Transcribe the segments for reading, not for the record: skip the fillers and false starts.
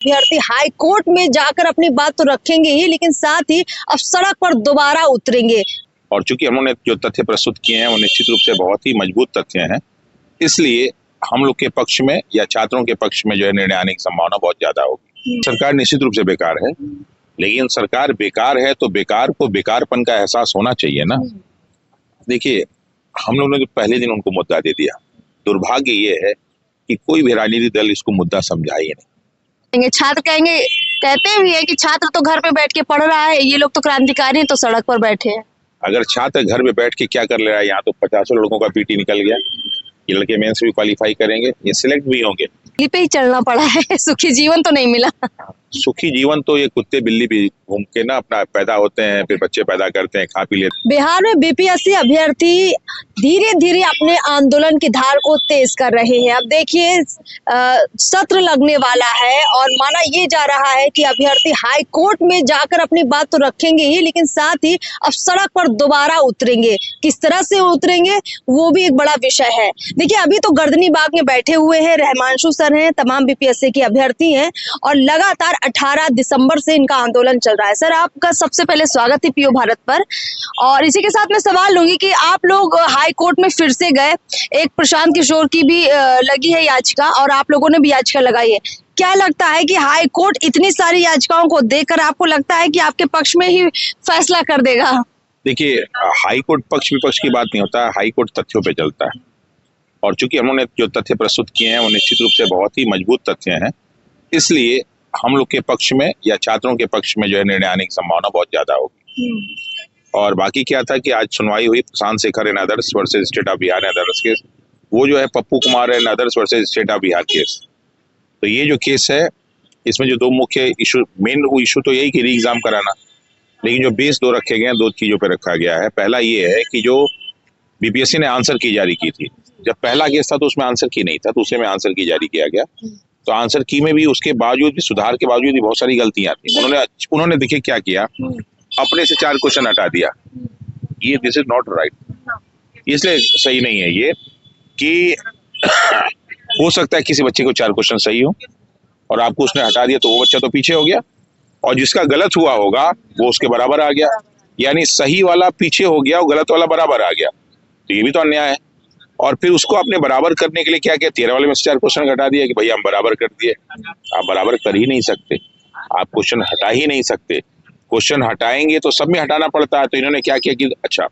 अभ्यर्थी high court में जाकर अपनी बात तो रखेंगे ही, लेकिन साथ ही अब सड़क पर दोबारा उतरेंगे। और चूंकि हमने जो तथ्य प्रस्तुत किए हैं वो निश्चित रूप से बहुत ही मजबूत तथ्य हैं, इसलिए हम लोग के पक्ष में या छात्रों के पक्ष में जो है निर्णय आने की संभावना बहुत ज्यादा होगी। सरकार निश्चित रूप से बेकार है, लेकिन सरकार बेकार है तो बेकार को बेकारपन का एहसास होना चाहिए ना। देखिए, हम लोगों ने तो पहले दिन उनको मुद्दा दे दिया। दुर्भाग्य ये है कि कोई भी राजनीतिक दल इसको मुद्दा समझा ही नहीं। छात्र कहते भी है कि छात्र तो घर पे बैठ के पढ़ रहा है, ये लोग तो क्रांतिकारी हैं तो सड़क पर बैठे हैं। अगर छात्र घर में बैठ के क्या कर ले रहा है, यहाँ तो 50 लड़कों का पीटी निकल गया। ये लड़के मेंस भी क्वालिफाई करेंगे, ये सिलेक्ट भी होंगे। पे ही चलना पड़ा है, सुखी जीवन तो नहीं मिला। सुखी जीवन तो ये कुत्ते बिल्ली भी घूम के ना अपना पैदा होते हैं, फिर बच्चे पैदा करते हैं, खा पी लेते हैं। बिहार में बीपीएससी अभ्यर्थी धीरे धीरे अपने आंदोलन की धार को तेज कर रहे हैं। अब देखिए सत्र लगने वाला है और माना ये जा रहा है कि अभ्यर्थी हाई कोर्ट में जाकर अपनी बात तो रखेंगे ही, लेकिन साथ ही अब सड़क पर दोबारा उतरेंगे। किस तरह से उतरेंगे वो भी एक बड़ा विषय है। देखिए, अभी तो गर्दनी बाग में बैठे हुए हैं रहमांशु सर हैं, तमाम बीपीएससी के अभ्यर्थी हैं और लगातार 18 दिसंबर से इनका आंदोलन चल रहा है। सर, आपका सबसे पहले स्वागत है पीओ भारत पर। और इसी के साथ मैं सवाल लूंगी कि आप लोग हाई कोर्ट में फिर से गए, एक प्रशांत किशोर की भी लगी है याचिका और आप लोगों ने भी याचिका लगाई है। क्या लगता है कि हाई कोर्ट इतनी सारी याचिकाओं को देखकर आपको लगता है कि आपके पक्ष में ही फैसला कर देगा? देखिए, हाई कोर्ट पक्ष विपक्ष की बात नहीं होता है, हाई कोर्ट तथ्यों पे चलता है। और चूंकि हमने जो तथ्य प्रस्तुत किए हैं वो निश्चित रूप से बहुत ही मजबूत तथ्य हैं, इसलिए हम लोग के पक्ष में या छात्रों के पक्ष में जो है निर्णय आने की संभावना बहुत ज्यादा होगी। और बाकी क्या था कि आज सुनवाई हुई Prashant Shekhar and others versus state of Bihar and others case, वो जो है Pappu Kumar and others versus state of Bihar case. तो ये जो केस है, इसमें जो दो मुख्य इशू, मेन इशू तो यही कि री एग्जाम कराना, लेकिन जो बेस दो रखे गए हैं, दो चीजों पर रखा गया है। पहला ये है कि जो बीपीएससी ने आंसर की जारी की थी, जब पहला केस था तो उसमें आंसर की नहीं था, दूसरे में आंसर की जारी किया गया। तो आंसर की में भी उसके बावजूद भी, सुधार के बावजूद भी बहुत सारी गलतियां थी। उन्होंने देखिए क्या किया, अपने से 4 क्वेश्चन हटा दिया। ये दिस इज नॉट राइट, इसलिए सही नहीं है ये कि हो सकता है किसी बच्चे को 4 क्वेश्चन सही हो और आपको उसने हटा दिया तो वो बच्चा तो पीछे हो गया, और जिसका गलत हुआ होगा वो उसके बराबर आ गया। यानी सही वाला पीछे हो गया और गलत वाला बराबर आ गया, तो ये भी तो अन्याय है। और फिर उसको अपने बराबर करने के लिए क्या किया, 13 वाले में से 4 क्वेश्चन हटा दिया कि भैया हम बराबर कर दिए। आप बराबर कर ही नहीं सकते, आप क्वेश्चन हटा ही नहीं सकते। क्वेश्चन हटाएंगे तो सब में हटाना पड़ता है। तो इन्होंने क्या किया कि अच्छा,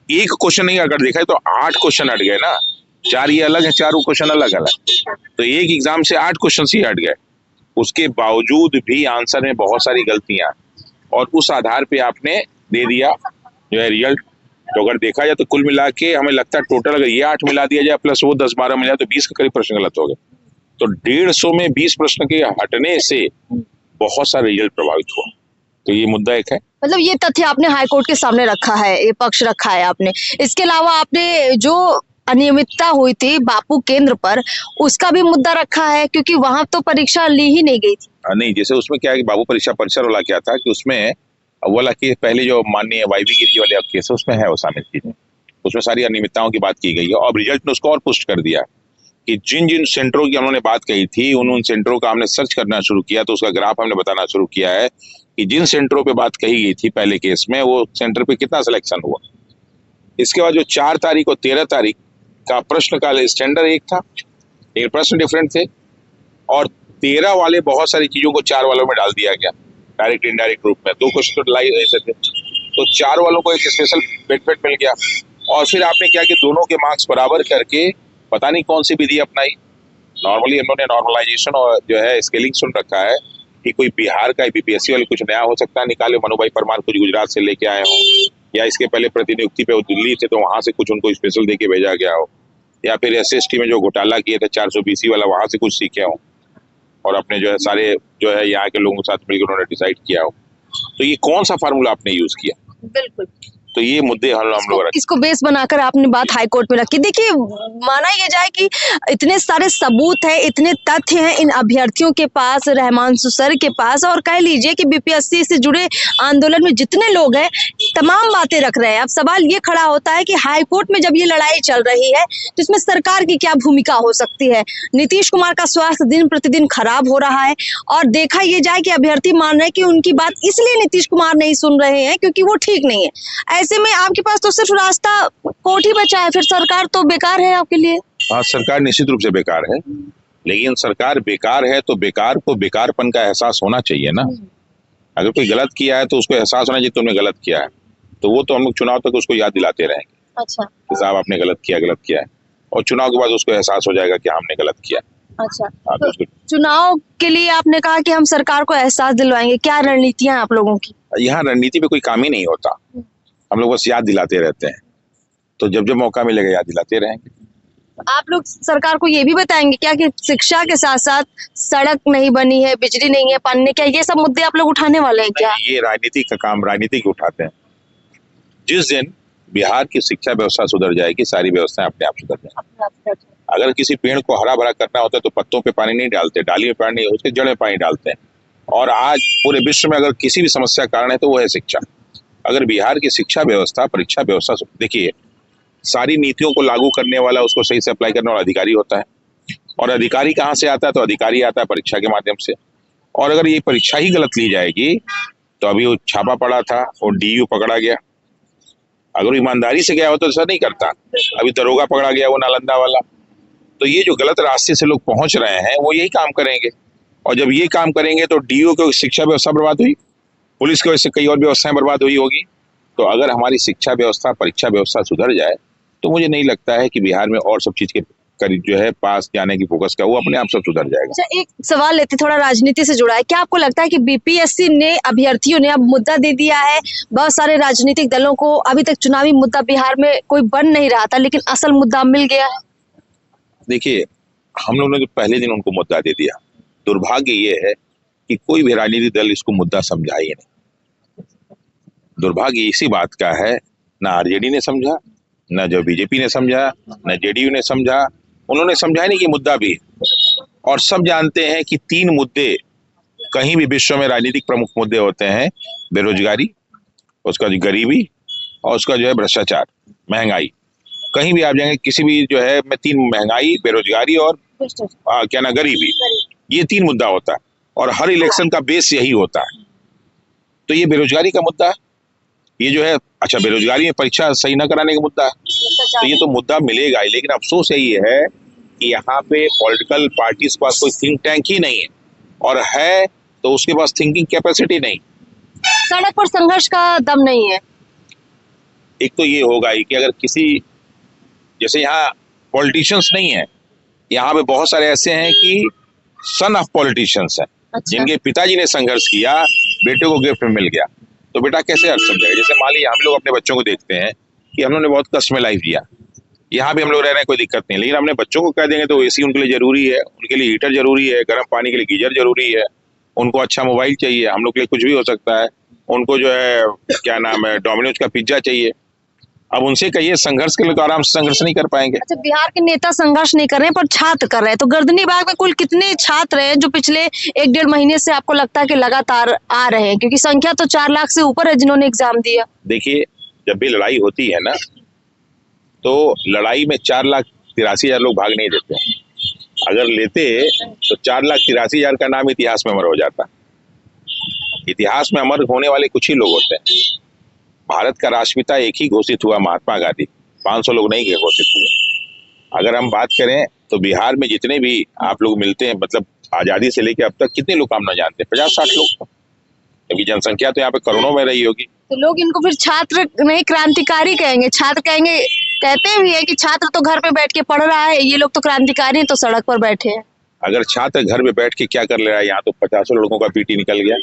एक क्वेश्चन नहीं अगर देखा है तो 8 क्वेश्चन हट गए ना। 4 ये अलग है, 4 क्वेश्चन अलग अलग, तो एक एग्जाम से 8 क्वेश्चन ही हट गए। उसके बावजूद भी आंसर में बहुत सारी गलतियां, और उस आधार पे आपने दे दिया जो है रिजल्ट। तो अगर देखा जाए तो कुल मिला के हमें लगता है टोटल अगर ये 8 मिला दिया जाए प्लस वो 10-12 मिला जाए तो 20 के करीब प्रश्न गलत हो गए। तो 150 में 20 प्रश्न के हटने से बहुत सारे रिजल्ट प्रभावित हुआ। तो ये मुद्दा एक है। मतलब ये तथ्य आपने हाई कोर्ट के सामने रखा है, ये पक्ष रखा है आपने। इसके अलावा आपने जो अनियमितता हुई थी बापू केंद्र पर, उसका भी मुद्दा रखा है, क्योंकि वहां तो परीक्षा ली ही नहीं गई थी। नहीं, जैसे उसमें क्या है कि बाबू परीक्षा परिसर वाला क्या था कि उसमें वाला केस पहले जो माननीय वाईवी गिरी वाले केस है उसमें है वो शामिल चीजें, उसमें सारी अनियमितताओं की बात की गई है। और रिजल्ट ने उसको और पुष्ट कर दिया कि जिन जिन सेंटरों की हमने बात कही थी उन सेंटरों का हमने सर्च करना शुरू किया, तो उसका ग्राफ हमने बताना शुरू किया है कि जिन सेंटरों पे बात कही गई थी पहले केस में, वो सेंटर पे कितना सिलेक्शन हुआ। इसके बाद जो 4 तारीख और 13 तारीख का प्रश्न का स्टैंडर्ड एक था, लेकिन प्रश्न डिफरेंट थे, और 13 वाले बहुत सारी चीजों को 4 वालों में डाल दिया गया, डायरेक्ट इनडायरेक्ट रूप में। 2 क्वेश्चन तो लाई ऐसे थे, तो 4 वालों को एक स्पेशल बेनिफिट मिल गया। और फिर आपने क्या कि दोनों के मार्क्स बराबर करके पता नहीं कौन सी विधि अपनाई। नॉर्मली हम लोगों ने नॉर्मलाइजेशन और जो है स्केलिंग सुन रखा है कि कोई बिहार का बीपीएससी वाले कुछ नया हो सकता है निकाले, मनु भाई परमार कुछ गुजरात से लेके आए हो, या इसके पहले प्रतिनियुक्ति पे वो दिल्ली थे तो वहां से कुछ उनको स्पेशल देके भेजा गया हो, या फिर एसएसटी में जो घोटाला किए थे 420 वाला वहां से कुछ सीखे हो, और अपने जो है सारे जो है यहाँ के लोगों के साथ मिलकर उन्होंने डिसाइड किया हो। तो ये कौन सा फार्मूला आपने यूज किया? बिल्कुल, तो ये मुद्दे हम लोग इसको बेस बनाकर आपने बात हाई कोर्ट में रखी। देखिए, माना ये जाए कि इतने सारे सबूत हैं, इतने तथ्य हैं इन अभ्यर्थियों के पास, रहमानसु सर के पास, और कह लीजिए कि बीपीएससी से जुड़े आंदोलन में जितने लोग हैं तमाम बातें रख रहे हैं। अब सवाल ये खड़ा होता है कि हाई कोर्ट में जब ये लड़ाई चल रही है तो इसमें सरकार की क्या भूमिका हो सकती है। नीतीश कुमार का स्वास्थ्य दिन प्रतिदिन खराब हो रहा है और देखा ये जाए कि अभ्यर्थी मान रहे हैं कि उनकी बात इसलिए नीतीश कुमार नहीं सुन रहे हैं क्योंकि वो ठीक नहीं है। ऐसे में आपके पास तो सिर्फ रास्ता कोर्ट ही बचा है, फिर सरकार तो बेकार है आपके लिए। हाँ, सरकार निश्चित रूप से बेकार है, लेकिन सरकार बेकार है तो बेकार को बेकारपन का एहसास होना चाहिए ना। अगर कोई गलत किया है तो उसको एहसास होना चाहिए तुमने गलत किया है, तो वो तो हम लोग चुनाव तक उसको याद दिलाते रहेंगे। अच्छा, कि साहब आपने गलत किया है, और चुनाव के बाद उसको एहसास हो जाएगा कि हमने गलत किया। अच्छा, तो चुनाव के लिए आपने कहा कि हम सरकार को एहसास दिलवाएंगे, क्या रणनीतियां आप लोगों की? यहाँ रणनीति पे कोई काम ही नहीं होता, हम लोग बस याद दिलाते रहते हैं, तो जब जब मौका मिलेगा याद दिलाते रहेंगे। आप लोग सरकार को ये भी बताएंगे क्या कि शिक्षा के साथ साथ सड़क नहीं बनी है, बिजली नहीं है, पानी नहीं, क्या ये सब मुद्दे आप लोग उठाने वाले हैं क्या? ये राजनीति का काम राजनीतिक उठाते हैं। जिस दिन बिहार की शिक्षा व्यवस्था सुधर जाएगी, सारी व्यवस्थाएं अपने आप सुधर जाएंगी। अगर किसी पेड़ को हरा भरा करना होता है तो पत्तों पे पानी नहीं डालते, डाली में पानी, उसके जड़ में पानी डालते हैं। और आज पूरे विश्व में अगर किसी भी समस्या का कारण है तो वो है शिक्षा। अगर बिहार की शिक्षा व्यवस्था, परीक्षा व्यवस्था, देखिए सारी नीतियों को लागू करने वाला, उसको सही से अप्लाई करने वाला अधिकारी होता है, और अधिकारी कहाँ से आता है? तो अधिकारी आता है परीक्षा के माध्यम से। और अगर ये परीक्षा ही गलत ली जाएगी तो अभी वो छापा पड़ा था और डीयू पकड़ा गया, अगर ईमानदारी से गया हो तो ऐसा नहीं करता। अभी दरोगा पकड़ा गया, वो नालंदा वाला। तो ये जो गलत रास्ते से लोग पहुंच रहे हैं वो यही काम करेंगे, और जब ये काम करेंगे तो डीयू की शिक्षा व्यवस्था बर्बाद हुई, पुलिस की वजह से कई और व्यवस्थाएं बर्बाद हुई होगी। तो अगर हमारी शिक्षा व्यवस्था, परीक्षा व्यवस्था सुधर जाए तो मुझे नहीं लगता है कि बिहार में और सब चीज के करीब जो है पास जाने की फोकस का, वो अपने आप सब सुधर जाएगा। अच्छा, एक सवाल लेते, थोड़ा राजनीति से जुड़ा है। क्या आपको लगता है कि बीपीएससी ने, अभ्यर्थियों ने अब मुद्दा दे दिया है बहुत सारे राजनीतिक दलों को? अभी तक चुनावी मुद्दा बिहार में कोई बन नहीं रहा था, लेकिन असल मुद्दा मिल गया है। देखिए, हम लोगों ने तो पहले दिन उनको मुद्दा दे दिया। दुर्भाग्य ये है कि कोई भी राजनीतिक दल इसको मुद्दा समझा ही नहीं। दुर्भाग्य इसी बात का है, ना आरजेडी ने समझा, न जो बीजेपी ने समझा, न जेडीयू ने समझा। उन्होंने समझा नहीं कि मुद्दा भी, और सब जानते हैं कि 3 मुद्दे कहीं भी विश्व में राजनीतिक प्रमुख मुद्दे होते हैं: बेरोजगारी, उसका जो गरीबी, और उसका जो है भ्रष्टाचार, महंगाई। कहीं भी आप जाएंगे किसी भी जो है में 3, महंगाई, बेरोजगारी और क्या ना गरीबी, ये 3 मुद्दा होता है, और हर इलेक्शन का बेस यही होता है। तो ये बेरोजगारी का मुद्दा है, ये जो है, अच्छा बेरोजगारी में परीक्षा सही न कराने का मुद्दा है, तो ये तो मुद्दा मिलेगा ही। लेकिन अफसोस यही है कि यहाँ पे पॉलिटिकल पार्टीज के पास कोई थिंक टैंक ही नहीं है, और है तो उसके पास थिंकिंग कैपेसिटी नहीं। सड़क पर संघर्ष का दम नहीं है। एक तो ये होगा ही कि अगर किसी, जैसे यहाँ पॉलिटिशियंस नहीं है, यहाँ पे बहुत सारे ऐसे हैं कि सन ऑफ पॉलिटिशियंस हैं। अच्छा। जिनके पिताजी ने संघर्ष किया, बेटे को गिफ्ट में मिल गया, तो बेटा कैसे अर्थ समझेगा? जैसे मान लीजिए हम लोग अपने बच्चों को देखते हैं कि हम लोगों ने बहुत कष्ट में लाइफ जिया, यहाँ भी हम लोग रह रहे हैं, कोई दिक्कत नहीं, लेकिन अपने बच्चों को कह देंगे तो एसी उनके लिए जरूरी है, उनके लिए हीटर जरूरी है, गर्म पानी के लिए गीजर जरूरी है, उनको अच्छा मोबाइल चाहिए, हम लोग के लिए कुछ भी हो सकता है, उनको जो है क्या नाम है डोमिनोज का पिज्जा चाहिए। अब उनसे कहिए संघर्ष के लिए, तो आराम से संघर्ष नहीं कर पाएंगे। अच्छा, बिहार के नेता संघर्ष नहीं कर रहे हैं पर छात्र कर रहे हैं, तो गर्दनी बाग में कुल कितने छात्र हैं जो पिछले 1-1.5 महीने से आपको लगता है कि लगातार आ रहे हैं? क्योंकि संख्या तो 4 लाख से ऊपर है जिन्होंने एग्जाम दिया। देखिए, जब भी लड़ाई होती है ना, तो लड़ाई में 4,83,000 लोग भाग नहीं देते। अगर लेते तो 4,83,000 का नाम इतिहास में अमर हो जाता। इतिहास में अमर होने वाले कुछ ही लोग होते हैं। भारत का राष्ट्रपिता एक ही घोषित हुआ, महात्मा गांधी, 500 लोग नहीं घोषित हुए। अगर हम बात करें तो बिहार में जितने भी आप लोग मिलते हैं, मतलब आजादी से लेकर अब तक कितने लोग काम न जानते हैं? 50-60 लोग, क्योंकि जनसंख्या तो यहाँ पे करोड़ों में रही होगी। तो लोग इनको फिर छात्र नहीं क्रांतिकारी कहेंगे? छात्र कहेंगे, कहते भी है कि छात्र तो घर पे बैठ के पढ़ रहा है, ये लोग तो क्रांतिकारी हैं, तो सड़क पर बैठे हैं। अगर छात्र घर पे बैठ के क्या कर ले रहा है, यहाँ तो 50 लड़कों का पीटी निकल गया।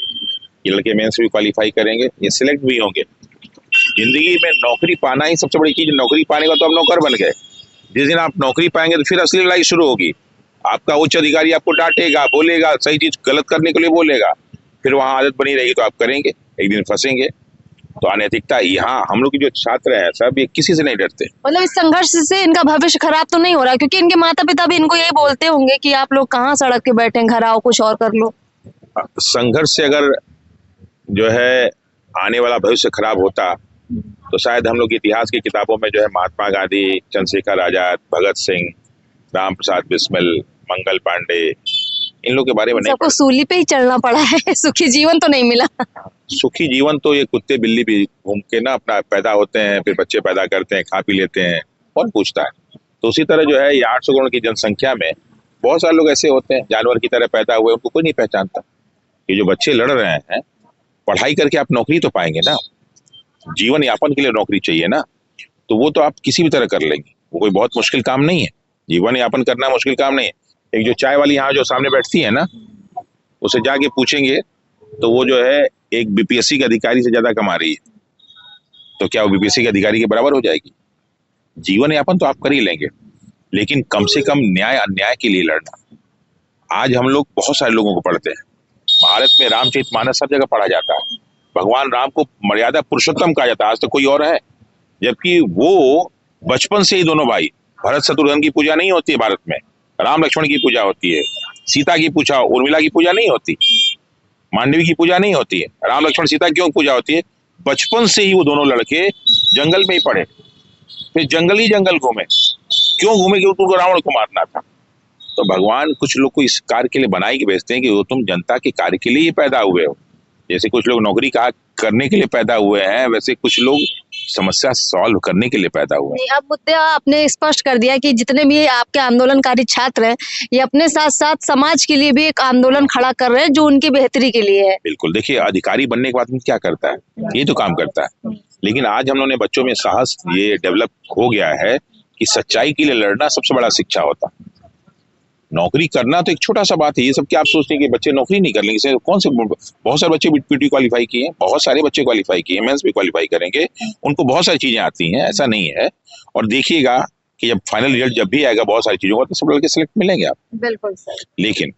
ये लड़के मेंस भी क्वालिफाई करेंगे, ये सिलेक्ट भी होंगे। जिंदगी में नौकरी पाना ही सबसे बड़ी चीज। नौकरी पाने का तो हम नौकर बन गए। जिस दिन आप नौकरी पाएंगे तो फिर असली लड़ाई शुरू होगी। आपका उच्च अधिकारी आपको डांटेगा, बोलेगा, सही चीज गलत करने के लिए बोलेगा, फिर वहां आदत बनी रहेगी तो आप करेंगे, एक दिन फंसेंगे। तो अनैतिकता यहाँ हम लोग के जो छात्र हैं सब ये किसी से नहीं डरते। मतलब इस संघर्ष से इनका भविष्य खराब तो नहीं हो रहा, क्योंकि इनके माता पिता भी इनको यही बोलते होंगे कि आप लोग कहाँ सड़क पे बैठे, घर आओ कुछ और कर लो। संघर्ष से अगर जो है आने वाला भविष्य खराब होता तो शायद हम लोग इतिहास की किताबों में जो है महात्मा गांधी, चंद्रशेखर आजाद, भगत सिंह, राम प्रसाद बिस्मिल, मंगल पांडे, इन लोग के बारे में नहीं सबको सूली पे ही चलना पड़ा है, सुखी जीवन तो नहीं मिला। सुखी जीवन तो ये कुत्ते बिल्ली भी घूम के ना अपना पैदा होते हैं, फिर बच्चे पैदा करते हैं, खा पी लेते हैं, कौन पूछता है। तो उसी तरह जो है ये 800 करोड़ की जनसंख्या में बहुत सारे लोग ऐसे होते हैं जानवर की तरह पैदा हुए, उनको कोई नहीं पहचानता। ये जो बच्चे लड़ रहे हैं, पढ़ाई करके आप नौकरी तो पाएंगे ना, जीवन यापन के लिए नौकरी चाहिए ना, तो वो तो आप किसी भी तरह कर लेंगे, वो कोई बहुत मुश्किल काम नहीं है। जीवन यापन करना मुश्किल काम नहीं है। एक जो चाय वाली यहाँ जो सामने बैठती है ना, उसे जाके पूछेंगे तो वो जो है एक बीपीएससी के अधिकारी से ज्यादा कमा रही है, तो क्या वो बीपीएससी के अधिकारी के बराबर हो जाएगी? जीवन यापन तो आप कर ही लेंगे, लेकिन कम से कम न्याय अन्याय के लिए लड़ना। आज हम लोग बहुत सारे लोगों को पढ़ते हैं, भारत में रामचरितमानस सब जगह पढ़ा जाता है, भगवान राम को मर्यादा पुरुषोत्तम कहा जाता है, आज तक कोई और है? जबकि वो बचपन से ही दोनों भाई, भरत शत्रुघ्न की पूजा नहीं होती है भारत में, राम लक्ष्मण की पूजा होती है, सीता की पूजा, उर्मिला की पूजा नहीं होती, मांडवी की पूजा नहीं होती है। राम लक्ष्मण सीता क्यों पूजा होती है? बचपन से ही वो दोनों लड़के जंगल में ही पड़े, फिर जंगल ही जंगल घूमे। क्यों घूमे? क्योंकि उनको रावण को मारना था। तो भगवान कुछ लोग को इस कार्य के लिए बनाई के भेजते हैं कि वो तुम जनता के कार्य के लिए ही पैदा हुए हो। जैसे कुछ लोग नौकरी करने के लिए पैदा हुए हैं, वैसे कुछ लोग समस्या सॉल्व करने के लिए पैदा हुए हैं। अब मुद्दे आपने स्पष्ट कर दिया कि जितने भी आपके आंदोलनकारी छात्र हैं, ये अपने साथ साथ समाज के लिए भी एक आंदोलन खड़ा कर रहे हैं जो उनकी बेहतरी के लिए है। बिल्कुल, देखिए अधिकारी बनने के बाद में क्या करता है, ये तो काम करता है, लेकिन आज हम लोगों ने बच्चों में साहस ये डेवलप हो गया है कि सच्चाई के लिए लड़ना सबसे बड़ा शिक्षा होता है। नौकरी करना तो एक छोटा सा बात है, ये सब क्या आप सोचते हैं कि बच्चे नौकरी नहीं कर लेंगे? कौन से बहुत सारे बच्चे पीटी क्वालिफाई किए हैं, बहुत सारे बच्चे क्वालिफाई किए, मेंस भी क्वालिफाई करेंगे, उनको बहुत सारी चीजें आती हैं, ऐसा नहीं है। और देखिएगा कि जब फाइनल रिजल्ट जब भी आएगा बहुत सारी चीजों का, तो सब लड़के सिलेक्ट मिलेंगे आप। बिल्कुल सर। लेकिन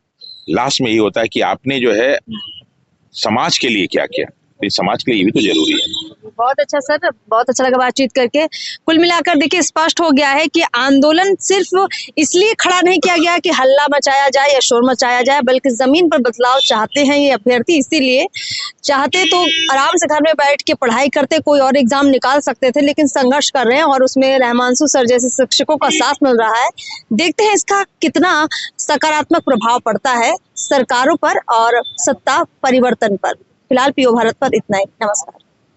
लास्ट में ये होता है कि आपने जो है समाज के लिए क्या किया, तो समाज के लिए ये भी तो जरूरी है। बहुत अच्छा सर, बहुत अच्छा लगा बातचीत करके। कुल मिलाकर देखिए स्पष्ट हो गया है कि आंदोलन सिर्फ इसलिए खड़ा नहीं किया गया कि हल्ला मचाया जाए या शोर मचाया जाए, बल्कि जमीन पर बदलाव चाहते हैं ये अभ्यर्थी। इसीलिए चाहते तो आराम से घर में बैठ के पढ़ाई करते, कोई और एग्जाम निकाल सकते थे, लेकिन संघर्ष कर रहे हैं और उसमें रहमांसु सर जैसे शिक्षकों का साथ मिल रहा है। देखते हैं इसका कितना सकारात्मक प्रभाव पड़ता है सरकारों पर और सत्ता परिवर्तन पर। फिलहाल पीओ भारत पर इतना ही। नमस्कार।